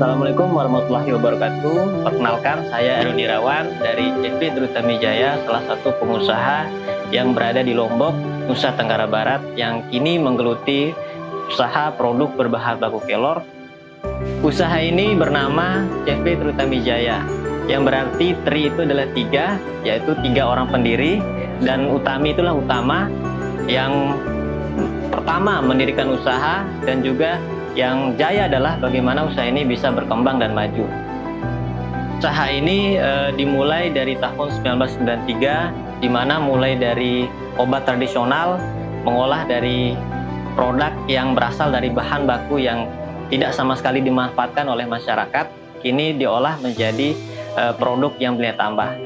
Assalamualaikum warahmatullahi wabarakatuh. Perkenalkan, saya Erwin Irawan dari CV Trutamijaya, salah satu pengusaha yang berada di Lombok, Nusa Tenggara Barat, yang kini menggeluti usaha produk berbahan baku kelor. Usaha ini bernama CV Trutamijaya, yang berarti Tri itu adalah tiga, yaitu tiga orang pendiri, dan Utami itulah utama, yang pertama mendirikan usaha, dan juga yang jaya adalah bagaimana usaha ini bisa berkembang dan maju. Usaha ini dimulai dari tahun 1993, di mana mulai dari obat tradisional, mengolah dari produk yang berasal dari bahan baku yang tidak sama sekali dimanfaatkan oleh masyarakat, kini diolah menjadi produk yang bernilai tambah.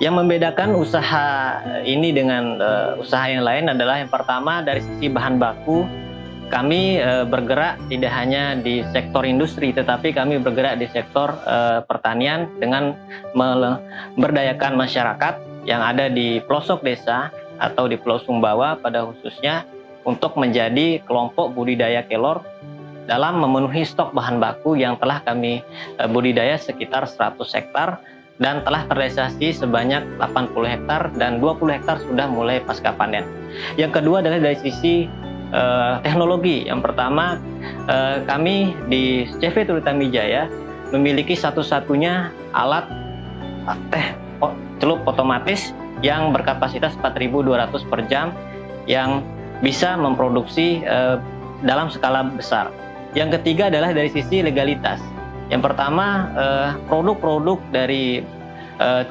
Yang membedakan usaha ini dengan usaha yang lain adalah yang pertama dari sisi bahan baku. Kami bergerak tidak hanya di sektor industri, tetapi kami bergerak di sektor pertanian dengan memberdayakan masyarakat yang ada di pelosok desa atau di Pulau Sumbawa pada khususnya untuk menjadi kelompok budidaya kelor dalam memenuhi stok bahan baku yang telah kami budidaya sekitar 100 hektar dan telah terrealisasi sebanyak 80 hektar dan 20 hektar sudah mulai pasca panen. Yang kedua adalah dari sisi teknologi. Yang pertama, kami di CV Trutamijaya memiliki satu-satunya alat celup otomatis yang berkapasitas 4.200 per jam yang bisa memproduksi dalam skala besar. Yang ketiga adalah dari sisi legalitas. Yang pertama, produk-produk dari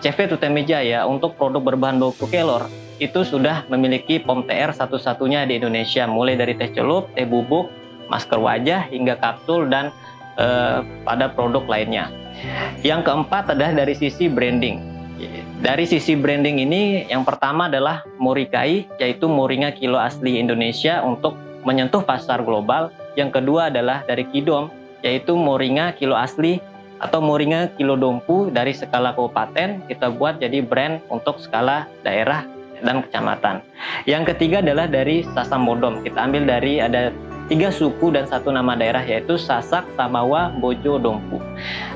CV Trutamijaya untuk produk berbahan baku kelor itu sudah memiliki POM TR satu-satunya di Indonesia, mulai dari teh celup, teh bubuk, masker wajah, hingga kapsul dan pada produk lainnya. Yang keempat adalah dari sisi branding. Dari sisi branding ini, yang pertama adalah Morikai, yaitu moringa kilo asli Indonesia untuk menyentuh pasar global. Yang kedua adalah dari Kidom, yaitu moringa kilo asli atau moringa kilo dompu dari skala kabupaten, kita buat jadi brand untuk skala daerah dan kecamatan. Yang ketiga adalah dari Sasak Modom. Kita ambil dari ada 3 suku dan 1 nama daerah, yaitu Sasak, Samawa, Bojo, Dompu.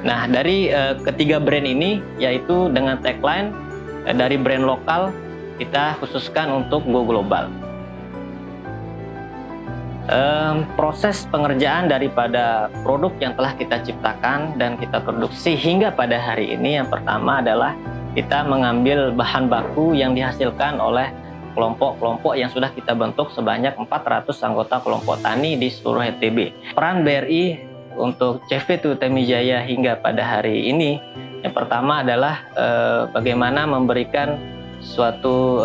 Nah, dari ketiga brand ini, yaitu dengan tagline dari brand lokal kita khususkan untuk go global. Proses pengerjaan daripada produk yang telah kita ciptakan dan kita produksi hingga pada hari ini, yang pertama adalah kita mengambil bahan baku yang dihasilkan oleh kelompok-kelompok yang sudah kita bentuk sebanyak 400 anggota kelompok tani di seluruh NTB. Peran BRI untuk CV Trutamijaya hingga pada hari ini, yang pertama adalah bagaimana memberikan suatu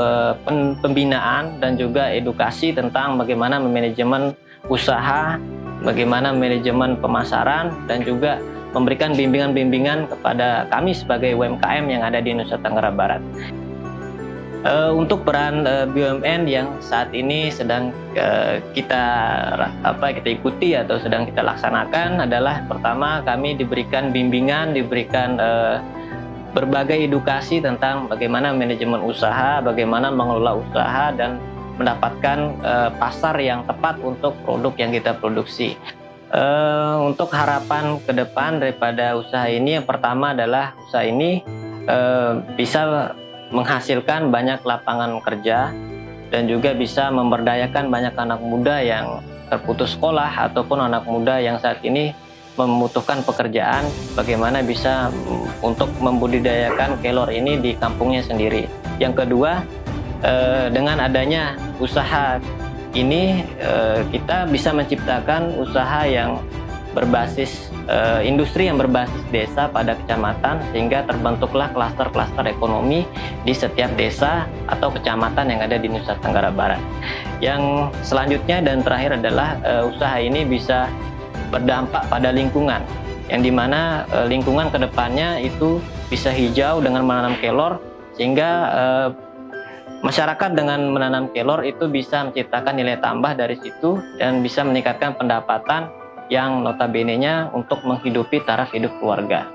pembinaan dan juga edukasi tentang bagaimana manajemen usaha, bagaimana manajemen pemasaran, dan juga memberikan bimbingan-bimbingan kepada kami sebagai UMKM yang ada di Nusa Tenggara Barat. Untuk peran BUMN yang saat ini sedang kita ikuti atau sedang kita laksanakan adalah, pertama, kami diberikan bimbingan, diberikan berbagai edukasi tentang bagaimana manajemen usaha, bagaimana mengelola usaha, dan mendapatkan pasar yang tepat untuk produk yang kita produksi. Untuk harapan ke depan daripada usaha ini, yang pertama adalah usaha ini bisa menghasilkan banyak lapangan kerja dan juga bisa memberdayakan banyak anak muda yang terputus sekolah ataupun anak muda yang saat ini membutuhkan pekerjaan, bagaimana bisa untuk membudidayakan kelor ini di kampungnya sendiri. Yang kedua, dengan adanya usaha ini kita bisa menciptakan usaha yang berbasis industri yang berbasis desa pada kecamatan, sehingga terbentuklah klaster-klaster ekonomi di setiap desa atau kecamatan yang ada di Nusa Tenggara Barat. Yang selanjutnya dan terakhir adalah usaha ini bisa berdampak pada lingkungan, yang dimana lingkungan kedepannya itu bisa hijau dengan menanam kelor, sehingga masyarakat dengan menanam kelor itu bisa menciptakan nilai tambah dari situ dan bisa meningkatkan pendapatan yang notabene-nya untuk menghidupi taraf hidup keluarga.